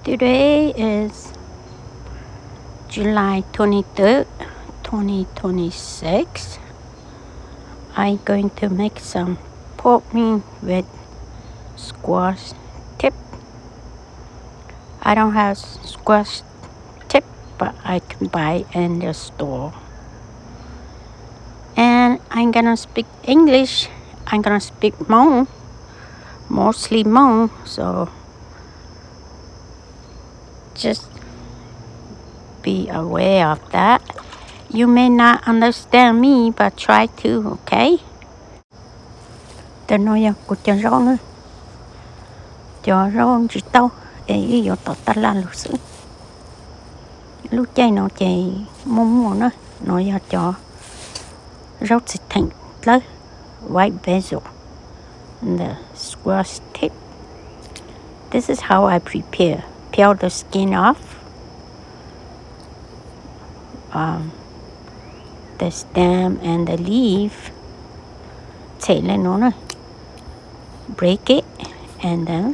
Today is July 23rd, 2026. I'm going to make some pork ring with squash tip. I don't have squash tip, but I can buy in the store. And I'm gonna speak English. I'm gonna speak Hmong, mostly Hmong, so just be aware of that. You may not understand me, but try to, okay? Tôi nói của cho rau nữa. Cho rau chỉ tao, ấy yo tao ta la lúc xứ. Lúc chạy nó chạy mông mông nó yo cho rau chỉ thành lấy white basil and the squash tip. This is how I prepare. Peel the skin off. The stem and the leaf. Take lên nó nữa. Break it and then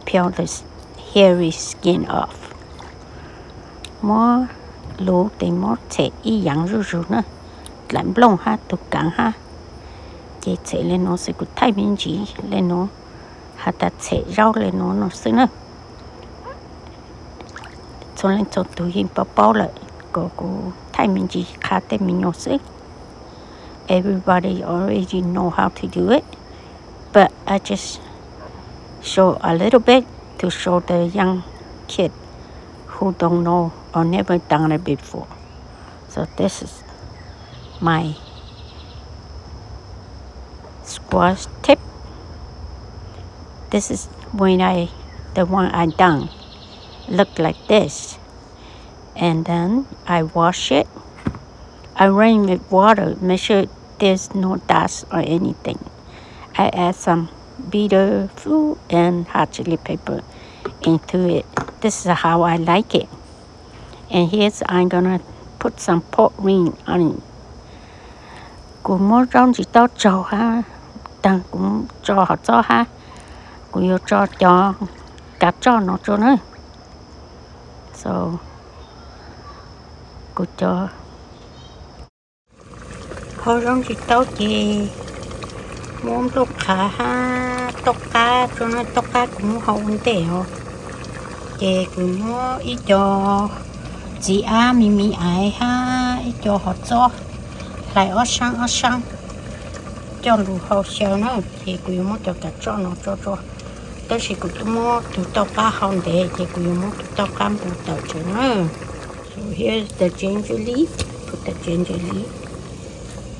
peel the hairy skin off. More lú thì more take y yang rú nữa. Làm lông ha, tụ cắn ha. Chị take lên nó sẽ có thay miếng gì lên nó. Ha ta take rau lên nó xứ nữa. Cho lên cho tụ hình bao lại. Có thay miếng gì khá tế mình nó xứ. Everybody already know how to do it. But I just show a little bit to show the young kid who don't know or never done it before. So this is my squash tip. This is the one I done. Look like this. And then I wash it. I rinse with water, make sure there's no dust or anything. I add some bitter fruit and hot chili pepper into it. This is how I like it. And here's I'm gonna put some pork ring on it. Cũng mua rau chỉ tao cho ha, tăng cũng cho họ cho ha, cũng yêu cho cả cho nó cho nữa. So, cũng cho họ rau chỉ tao chỉ muốn tốt cả ha, tốt cá cho nó tốt cá cũng hậu vấn đề ho. Chị cũng mua ít cho chị mì ai ha, ít cho họ cho lại ở sang cho lù hậu xèo nữa thì cũng mua cho cả cho nó cho tới khi cũng mua tụ tao cá hồng để thì cũng mua tụ tao cá bù tao cho nó. So here's the ginger leaf. Put the ginger leaf,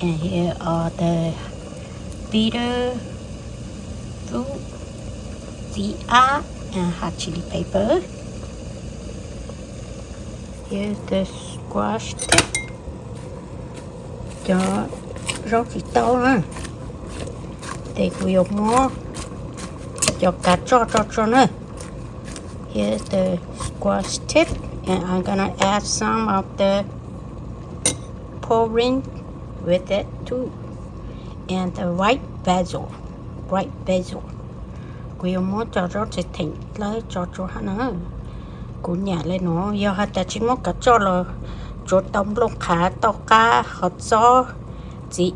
and here are the bitter fruit, xyaw, and hot chili pepper. Here's the squash tip. Cho rau chỉ tao ha. Để nhiều mua cho cả cho nữa. Here's the squash tip, and I'm gonna add some of the pork ring with it too. And the white basil. Quý mua cho rau chỉ thành lấy cho ha nữa. Cũng nhà lên nó, giờ hạt ta chỉ mua cả cho là cho tôm lông khá tao cá hot cho chị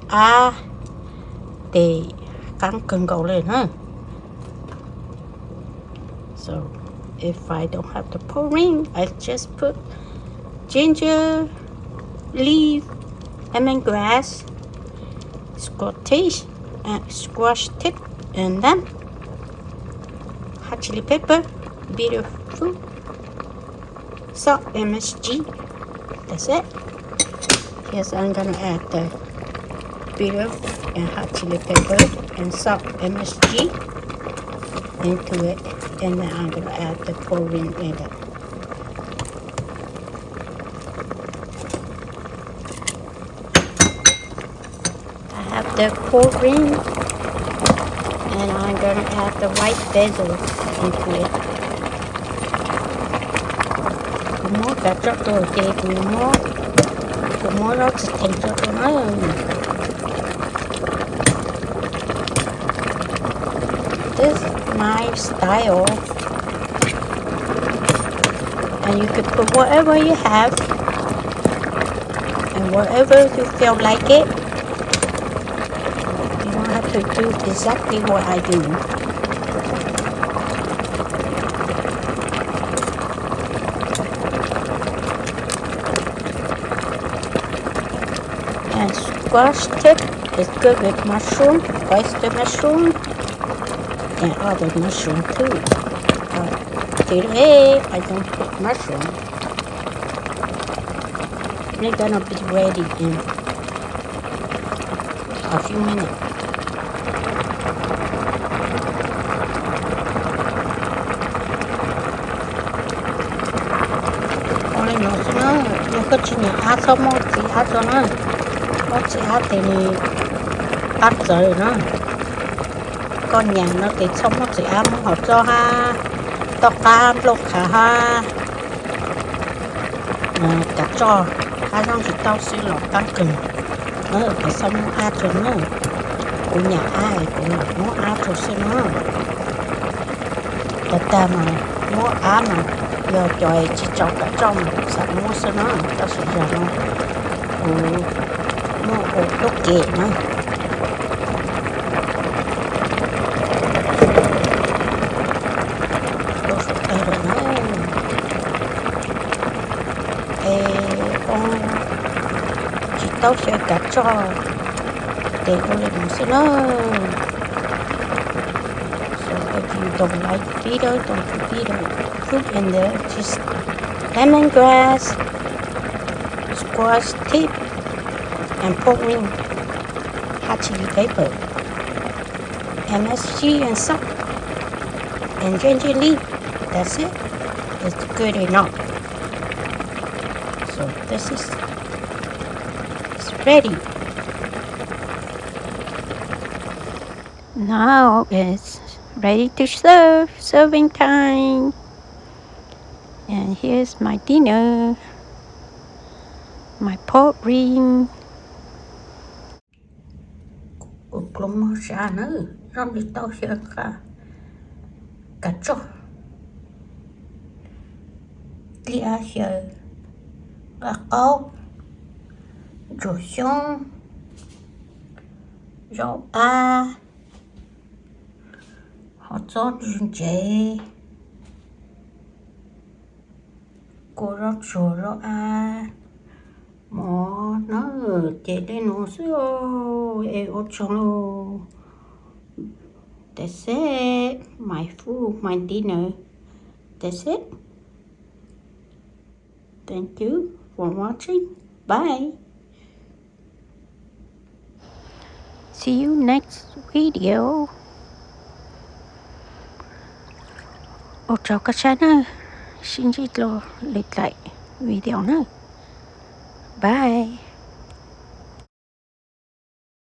để cắn cân gầu lên ha. So if I don't have the pork ring, I just put ginger, leaf, lemongrass, squash tip, and then hot chili pepper, bitter fruit, salt, MSG. That's it. Yes, I'm gonna add the bitter and hot chili pepper and salt, MSG into it, and then I'm gonna add the pork ring in it. The pork ring, and I'm gonna add the white basil into it. Cũng mua cả cho rồi thì cũng mua rau chỉ thành cho nó. This is my style. And you can put whatever you have and wherever you feel like it. You don't have to do exactly what I do. And squash tip is good with mushroom, oyster mushroom, and other mushroom too. Today I don't put mushroom. They're gonna be ready in a few minutes. Only nó có chỉ nhà ăn xong một chỉ ăn cho nó chỉ ăn thì ăn rồi nó con nhà nó thì xong một chỉ ăn họ cho ha tao cam lộc khá ha cả cho hai xong thì tao xin lọc tăng cường nó phải xong ăn cho nó của nhà ai cũng là nó ăn cho xin nó ta mà nó ăn mà giờ trời chỉ cho cả trong sẵn mua xin nó tao sẽ ra nó tốt kệ nó con chị tao sẽ cắt cho để con lên một xin nó so if you don't like bitter don't put bitter fruit in there just lemongrass squash tip and pork ring hot chili pepper MSG and salt and ginger leaf. That's it. It's good enough. So this is it's ready. Now it's ready to serve. Serving time. And here's my dinner. My pork ring. Cũng ra nữa. Rong đi tao sẽ cả cho. Lia sẽ câu rồi xong rau họ cho riêng chế cô rau mỏ nó chế đây nó xíu ô chong. That's it, my food, my dinner. That's it. Thank you for watching. Bye. See you next video. Chào các bạn. Xin chào lại video nữa. Bye.